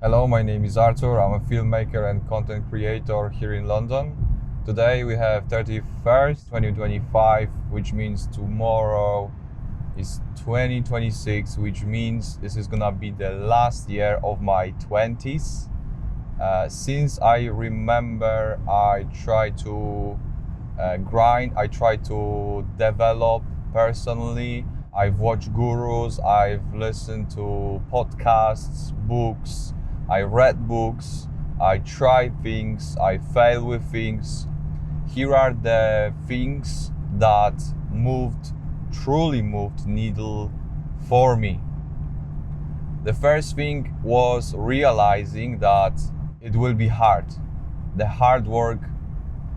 Hello, my name is Arthur. I'm a filmmaker and content creator here in London. Today we have 31st, 2025, which means tomorrow is 2026, which means this is gonna be the last year of my 20s. Since I remember, I try to grind, I try to develop personally. I've watched gurus, I've listened to podcasts, books, I read books, I tried things, I failed with things. Here are the things that truly moved needle for me. The first thing was realizing that it will be hard. The hard work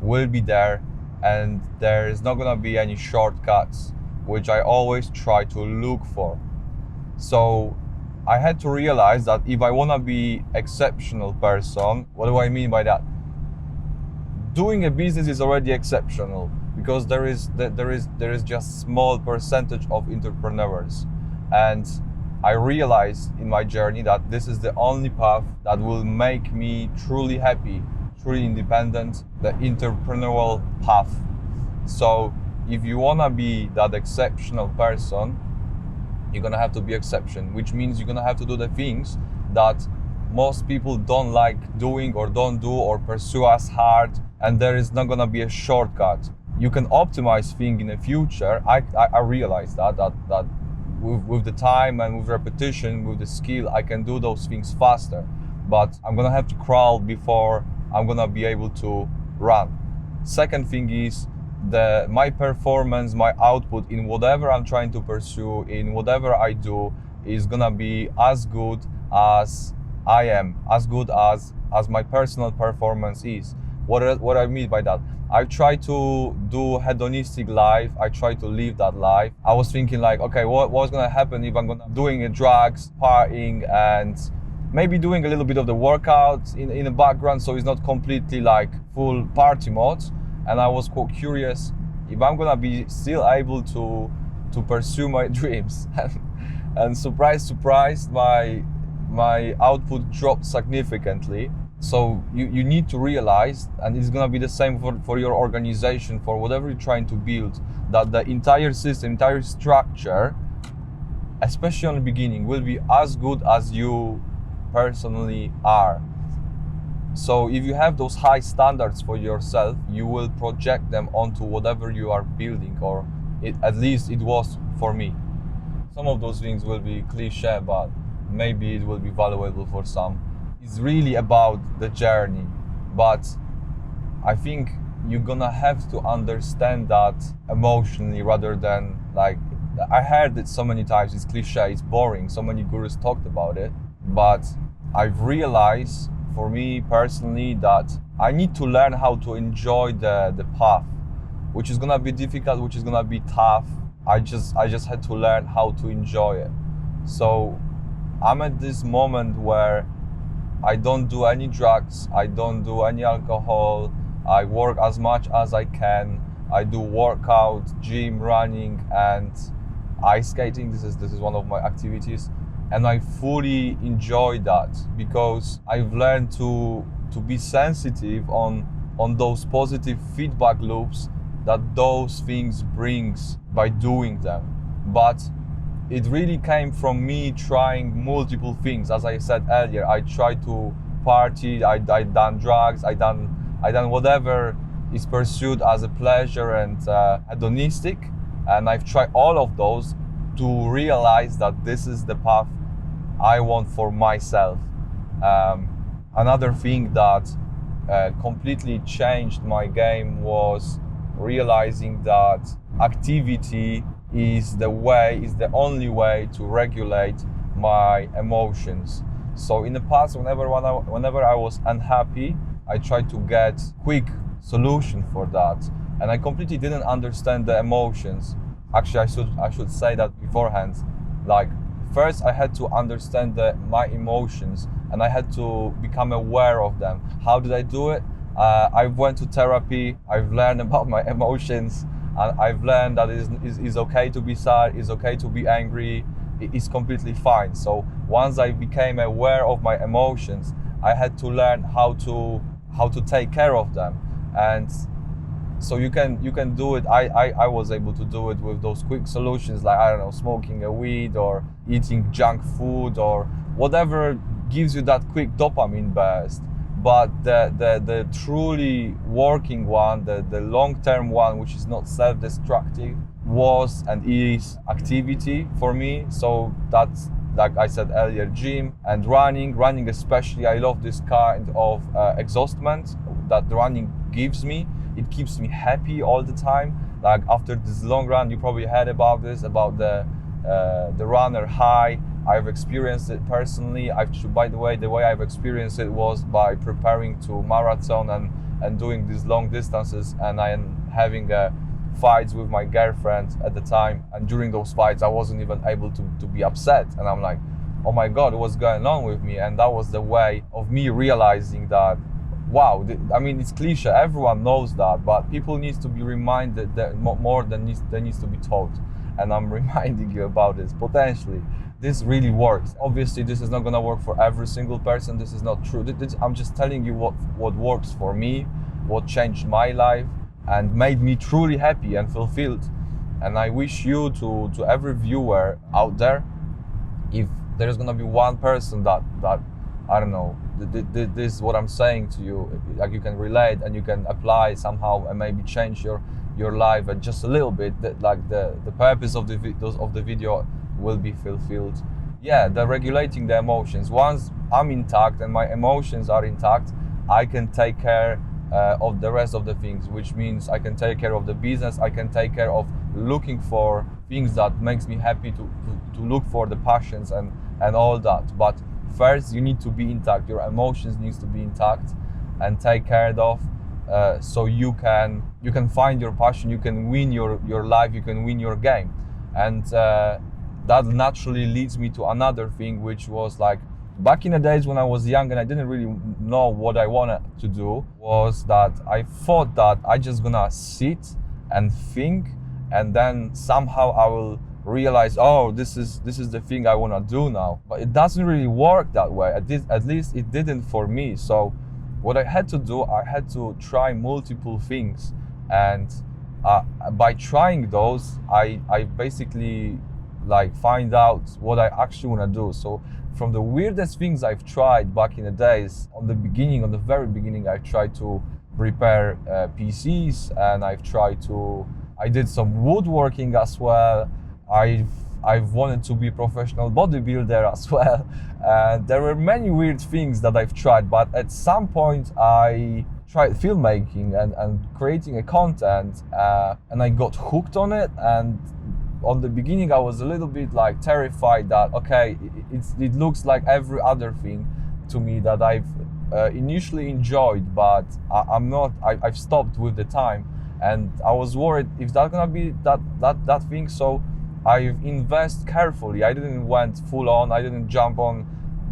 will be there and there is not gonna be any shortcuts, which I always try to look for. So I had to realize that if I wanna be exceptional person, what do I mean by that? Doing a business is already exceptional because there is just small percentage of entrepreneurs, and I realized in my journey that this is the only path that will make me truly happy, truly independent, the entrepreneurial path. So if you wanna be that exceptional person, you're gonna have to be exception, which means you're gonna have to do the things that most people don't like doing or don't do or pursue as hard, and there is not gonna be a shortcut. You can optimize things in the future. I realize that with the time and with repetition, with the skill, I can do those things faster, but I'm gonna have to crawl before I'm gonna be able to run. Second thing is my performance, my output in whatever I'm trying to pursue, in whatever I do, is gonna be as good as I am, as good as my personal performance is. What I mean by that, I try to do hedonistic life. I try to live that life. I was thinking like, okay, what's gonna happen if I'm gonna doing drugs, partying, and maybe doing a little bit of the workout in the background, so it's not completely like full party mode. And I was quite curious if I'm gonna be still able to pursue my dreams. And surprise, my output dropped significantly. So you need to realize, and it's gonna be the same for your organization, for whatever you're trying to build, that the entire system, entire structure, especially on the beginning, will be as good as you personally are. So if you have those high standards for yourself, you will project them onto whatever you are building, or at least it was for me. Some of those things will be cliche, but maybe it will be valuable for some. It's really about the journey, but I think you're gonna have to understand that emotionally rather than like, I heard it so many times, it's cliche, it's boring, so many gurus talked about it, but I've realized for me personally that I need to learn how to enjoy the path, which is gonna be difficult, which is gonna be tough. I just had to learn how to enjoy it. So I'm at this moment where I don't do any drugs, I don't do any alcohol, I work as much as I can, I do workout, gym, running, and ice skating. This is one of my activities, and I fully enjoy that because I've learned to be sensitive on those positive feedback loops that those things brings by doing them. But it really came from me trying multiple things. As I said earlier, I tried to party, I done drugs, I done whatever is pursued as a pleasure and hedonistic, and I've tried all of those to realize that this is the path I want for myself. Another thing that completely changed my game was realizing that activity is the only way to regulate my emotions. So in the past, whenever I was unhappy, I tried to get quick solution for that, and I completely didn't understand the emotions. Actually, I should say that beforehand. Like, first I had to understand my emotions, and I had to become aware of them. How did I do it? I went to therapy. I've learned about my emotions, and I've learned that it's okay to be sad, it's okay to be angry, is completely fine. So once I became aware of my emotions, I had to learn how to take care of them. And so you can do it. I was able to do it with those quick solutions, like, I don't know, smoking a weed or eating junk food or whatever gives you that quick dopamine burst. But the truly working one, the long-term one, which is not self-destructive, was and is activity for me. So that's, like I said earlier, gym and running especially. I love this kind of exhaustment that the running gives me. It keeps me happy all the time. Like after this long run, you probably heard about this, about the runner high. I've experienced it personally. By the way I've experienced it was by preparing to marathon and doing these long distances, and I am having fights with my girlfriend at the time, and during those fights I wasn't even able to be upset, and I'm like, oh my god, what's going on with me? And that was the way of me realizing that, wow, I mean, it's cliche, everyone knows that, but people need to be reminded that more than needs to be taught. And I'm reminding you about this. Potentially this really works. Obviously this is not going to work for every single person. This is not true. I'm just telling you what works for me, what changed my life and made me truly happy and fulfilled. And I wish you, to every viewer out there, if there's going to be one person that I don't know, this is what I'm saying to you, like you can relate and you can apply somehow and maybe change your life and just a little bit, that like the purpose of the video will be fulfilled. Yeah, the regulating the emotions. Once I'm intact and my emotions are intact, I can take care of the rest of the things, which means I can take care of the business. I can take care of looking for things that makes me happy, to look for the passions and all that. But first you need to be intact. Your emotions needs to be intact and take care of, so you can find your passion, you can win your life, you can win your game. And that naturally leads me to another thing, which was like, back in the days when I was young and I didn't really know what I wanted to do, was that I thought that I just gonna sit and think, and then somehow I will realize, oh, this is the thing I want to do now. But it doesn't really work that way. At least it didn't for me. So what I had to do, I had to try multiple things, and by trying those, I basically like find out what I actually want to do. So from the weirdest things I've tried back in the days, on the very beginning, I tried to repair PCs, and I did some woodworking as well. I've wanted to be a professional bodybuilder as well. There were many weird things that I've tried, but at some point I tried filmmaking and creating a content, and I got hooked on it. And on the beginning I was a little bit like terrified that, okay, it looks like every other thing to me that I've initially enjoyed, but I've stopped with the time, and I was worried if that's gonna be that thing. So I invest carefully. I didn't went full on. I didn't jump on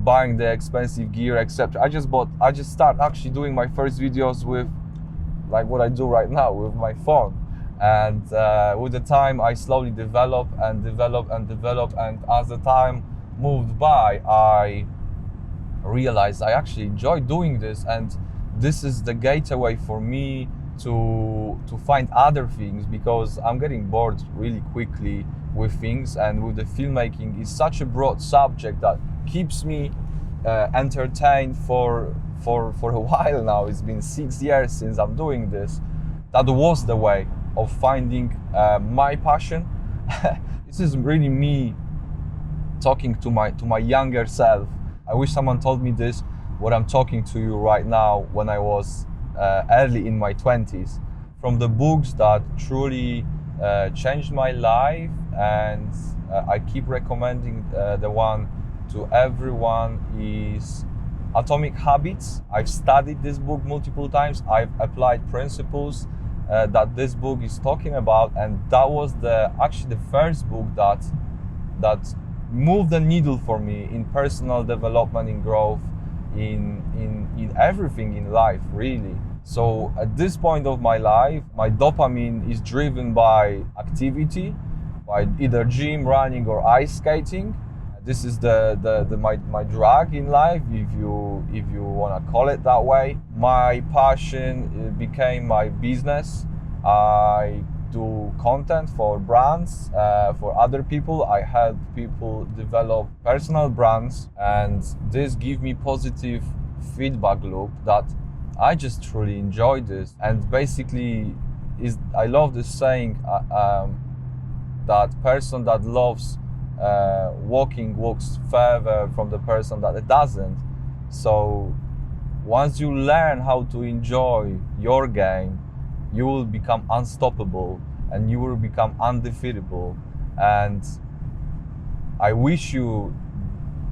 buying the expensive gear, etc. I just start actually doing my first videos with like what I do right now with my phone. And with the time I slowly develop, and as the time moved by, I realized I actually enjoy doing this, and this is the gateway for me to find other things, because I'm getting bored really quickly with things. And with the filmmaking, it's such a broad subject that keeps me entertained for a while now. It's been 6 years since I'm doing this. That was the way of finding my passion. This is really me talking to my younger self. I wish someone told me this, what I'm talking to you right now, when I was early in my 20s. From the books that truly changed my life, and I keep recommending the one to everyone, is Atomic Habits. I've studied this book multiple times. I've applied principles that this book is talking about, and that was actually the first book that moved the needle for me in personal development, in growth, in everything in life, really. So at this point of my life, my dopamine is driven by activity, by either gym, running, or ice skating. This is my drug in life, if you want to call it that way. My passion became my business. I do content for brands, for other people. I help people develop personal brands, and this gives me positive feedback loop that I just truly enjoy this. And basically, I love this saying that person that loves walks further from the person that it doesn't. So once you learn how to enjoy your game, you will become unstoppable and you will become undefeatable. And I wish you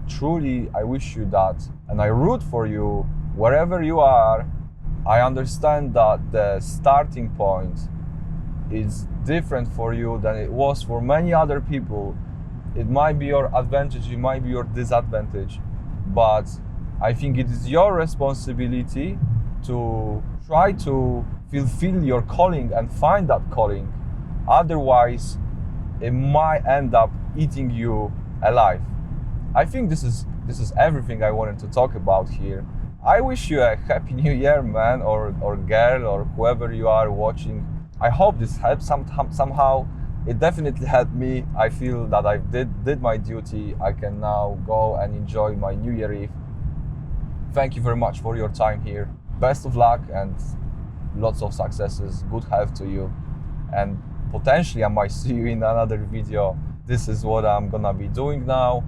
that, and I root for you wherever you are. I understand that the starting point is different for you than it was for many other people. It might be your advantage, it might be your disadvantage, but I think it is your responsibility to try to fulfill your calling and find that calling. Otherwise, it might end up eating you alive. I think this is everything I wanted to talk about here. I wish you a happy new year, man, or girl, or whoever you are watching. I hope this helps somehow. It definitely helped me. I feel that I did my duty. I can now go and enjoy my New Year Eve. Thank you very much for your time here. Best of luck and lots of successes. Good health to you. And potentially I might see you in another video. This is what I'm gonna be doing now.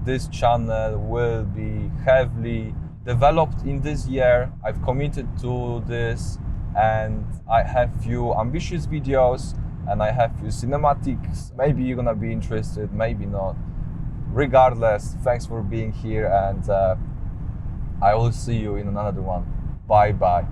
This channel will be heavily developed in this year. I've committed to this, and I have few ambitious videos and I have few cinematics. Maybe you're gonna be interested, maybe not. Regardless, thanks for being here, and I will see you in another one. Bye bye.